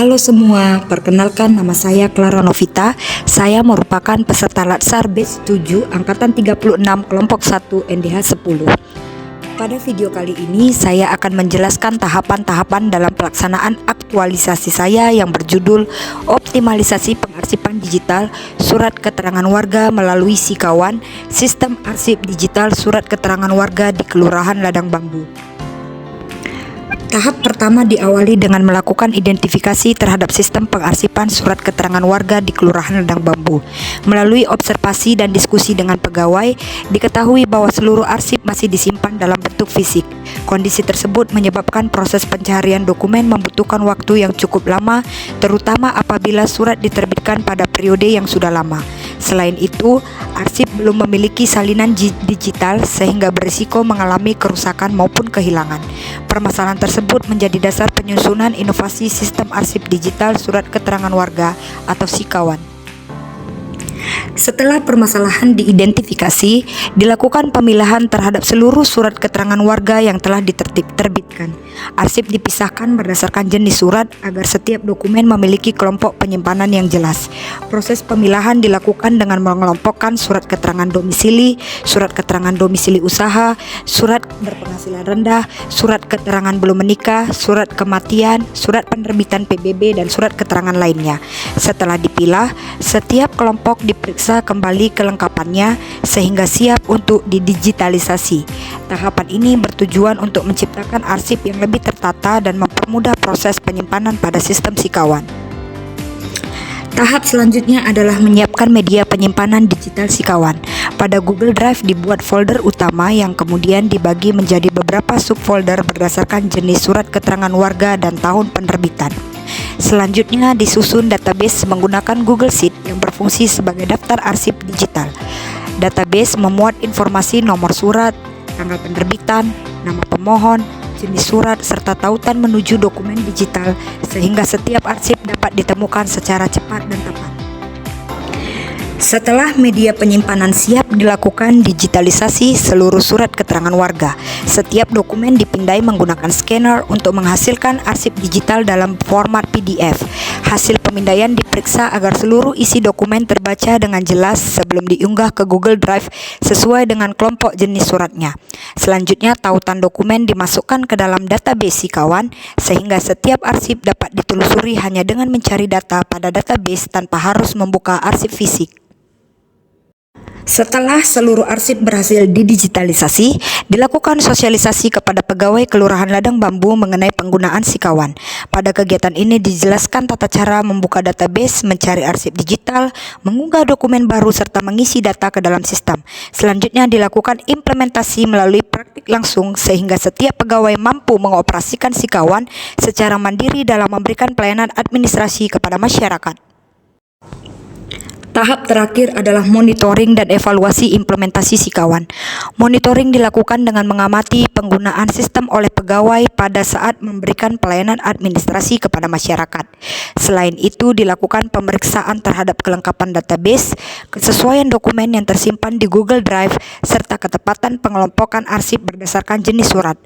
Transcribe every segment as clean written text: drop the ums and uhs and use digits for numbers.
Halo semua, perkenalkan nama saya Clara Novita. Saya merupakan peserta Latsar Batch 7 Angkatan 36 Kelompok 1 NDH 10. Pada video kali ini saya akan menjelaskan tahapan-tahapan dalam pelaksanaan aktualisasi saya yang berjudul Optimalisasi Pengarsipan Digital Surat Keterangan Warga melalui Sikawan, Sistem Arsip Digital Surat Keterangan Warga di Kelurahan Ladang Bambu. Tahap pertama diawali dengan melakukan identifikasi terhadap sistem pengarsipan surat keterangan warga di Kelurahan Ladang Bambu. Melalui observasi dan diskusi dengan pegawai, diketahui bahwa seluruh arsip masih disimpan dalam bentuk fisik. Kondisi tersebut menyebabkan proses pencarian dokumen membutuhkan waktu yang cukup lama, terutama apabila surat diterbitkan pada periode yang sudah lama. Selain itu, arsip belum memiliki salinan digital sehingga berisiko mengalami kerusakan maupun kehilangan. Permasalahan tersebut menjadi dasar penyusunan inovasi sistem arsip digital surat keterangan warga atau Sikawan. Setelah permasalahan diidentifikasi, dilakukan pemilahan terhadap seluruh surat keterangan warga yang telah diterbitkan. Arsip dipisahkan berdasarkan jenis surat agar setiap dokumen memiliki kelompok penyimpanan yang jelas. Proses pemilahan dilakukan dengan mengelompokkan surat keterangan domisili, surat keterangan domisili usaha, surat berpenghasilan rendah, surat keterangan belum menikah, surat kematian, surat penerbitan PBB, dan surat keterangan lainnya. Setelah dipilah, setiap kelompok diperiksa kembali kelengkapannya sehingga siap untuk didigitalisasi. Tahapan ini bertujuan untuk menciptakan arsip yang lebih tertata dan mempermudah proses penyimpanan pada sistem Sikawan. Tahap selanjutnya adalah menyiapkan media penyimpanan digital Sikawan. Pada Google Drive dibuat folder utama yang kemudian dibagi menjadi beberapa subfolder berdasarkan jenis surat keterangan warga dan tahun penerbitan. Selanjutnya disusun database menggunakan Google Sheet yang berfungsi sebagai daftar arsip digital. Database memuat informasi nomor surat, tanggal penerbitan, nama pemohon, jenis surat, serta tautan menuju dokumen digital sehingga setiap arsip dapat ditemukan secara cepat dan tepat. Setelah media penyimpanan siap, dilakukan digitalisasi seluruh surat keterangan warga. Setiap dokumen dipindai menggunakan scanner untuk menghasilkan arsip digital dalam format PDF. Hasil pemindaian diperiksa agar seluruh isi dokumen terbaca dengan jelas sebelum diunggah ke Google Drive sesuai dengan kelompok jenis suratnya. Selanjutnya, tautan dokumen dimasukkan ke dalam database Sikawan sehingga setiap arsip dapat ditelusuri hanya dengan mencari data pada database tanpa harus membuka arsip fisik. Setelah seluruh arsip berhasil didigitalisasi, dilakukan sosialisasi kepada pegawai Kelurahan Ladang Bambu mengenai penggunaan Sikawan. Pada kegiatan ini dijelaskan tata cara membuka database, mencari arsip digital, mengunggah dokumen baru serta mengisi data ke dalam sistem. Selanjutnya dilakukan implementasi melalui praktik langsung sehingga setiap pegawai mampu mengoperasikan Sikawan secara mandiri dalam memberikan pelayanan administrasi kepada masyarakat. Tahap terakhir adalah monitoring dan evaluasi implementasi Sikawan. Monitoring dilakukan dengan mengamati penggunaan sistem oleh pegawai pada saat memberikan pelayanan administrasi kepada masyarakat. Selain itu, dilakukan pemeriksaan terhadap kelengkapan database, kesesuaian dokumen yang tersimpan di Google Drive, serta ketepatan pengelompokan arsip berdasarkan jenis surat.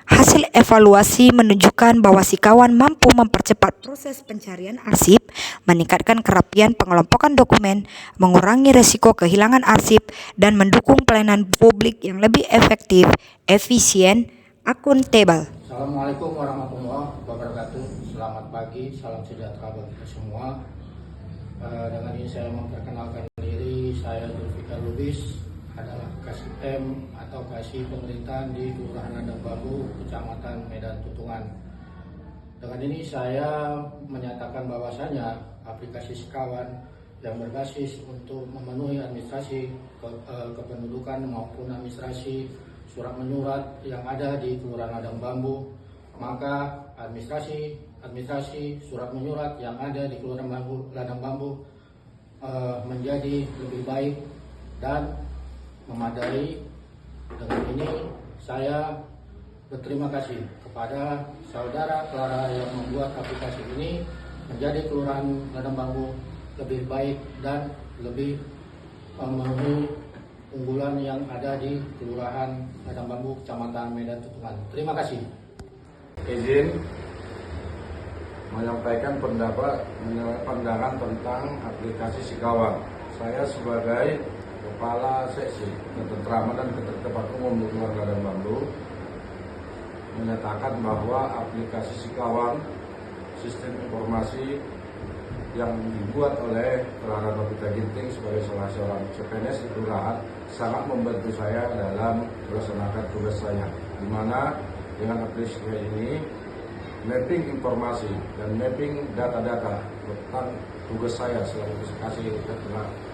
Hasil evaluasi menunjukkan bahwa Sikawan mampu mempercepat proses pencarian arsip, meningkatkan kerapian pengelompokan dokumen, mengurangi risiko kehilangan arsip, dan mendukung pelayanan publik yang lebih efektif, efisien, akuntabel. Assalamualaikum warahmatullahi wabarakatuh. Selamat pagi, salam sejahtera bagi kita semua. Dengan ini saya memperkenalkan diri, saya Zulfikar Lubis, adalah Kasih M atau Kasih Pemerintahan di Kelurahan Ladang Bambu, Kecamatan Medan Tutungan. Dengan ini saya menyatakan bahwasanya aplikasi Sikawan yang berbasis untuk memenuhi administrasi kependudukan maupun administrasi surat menyurat yang ada di Kelurahan Ladang Bambu, maka administrasi surat menyurat yang ada di Kelurahan Ladang Bambu menjadi lebih baik dan memadai. Dengan ini saya berterima kasih kepada saudara Clara yang membuat aplikasi ini menjadi Kelurahan Ladang Bambu lebih baik dan lebih memenuhi unggulan yang ada di Kelurahan Ladang Bambu, Kecamatan Medan Tutungan. Terima kasih. Izin menyampaikan pandangan tentang aplikasi Sikawan. Saya sebagai Kepala Seksi Ketentraman dan Ketertiban Umum di Keluarga dan Bambu menyatakan bahwa aplikasi Sikawan, sistem informasi yang dibuat oleh Clara Novita Ginting sebagai salah seorang CPNS di Kelurahan sangat membantu saya dalam melaksanakan tugas saya, di mana dengan aplikasi ini mapping informasi dan mapping data-data tentang tugas saya selaku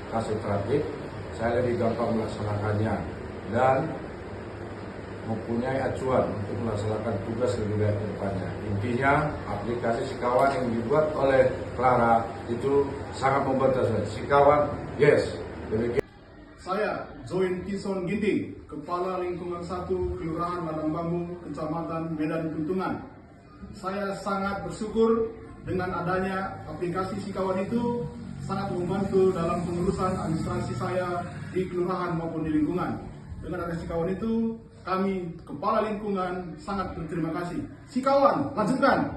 kasih terapit, saya lebih gampang melaksanakannya dan mempunyai acuan untuk melaksanakan tugas lebih baik ke depannya. Intinya, aplikasi Sikawan yang dibuat oleh Clara itu sangat membantu saya. Sikawan, yes. Demikian. Saya Zoin Kison Ginting, Kepala Lingkungan 1 Kelurahan Ladang Bambu, Kecamatan Medan Tuntungan. Saya sangat bersyukur dengan adanya aplikasi Sikawan itu sangat membantu dalam pengurusan administrasi saya di kelurahan maupun di lingkungan. Dengan adanya Sikawan itu, kami Kepala Lingkungan sangat berterima kasih. Sikawan, lanjutkan.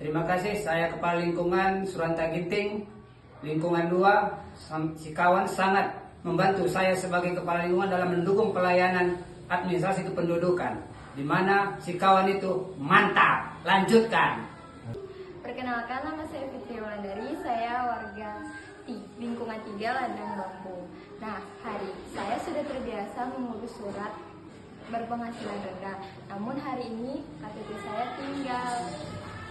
Terima kasih, saya Kepala Lingkungan Suranta Ginting, Lingkungan 2, Sikawan sangat membantu saya sebagai Kepala Lingkungan dalam mendukung pelayanan administrasi kependudukan, di mana Sikawan itu mantap. Lanjutkan. Perkenalkan, nama saya Fitri Wulandari, saya warga Lingkungan 3 Ladang Bambu. Nah, saya sudah terbiasa mengurus surat berpenghasilan rendah. Namun hari ini KTP saya tinggal.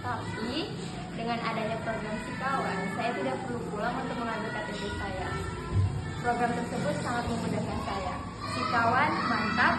Tapi dengan adanya program Sikawan, saya tidak perlu pulang untuk mengambil KTP saya. Program tersebut sangat memudahkan saya. Sikawan mantap.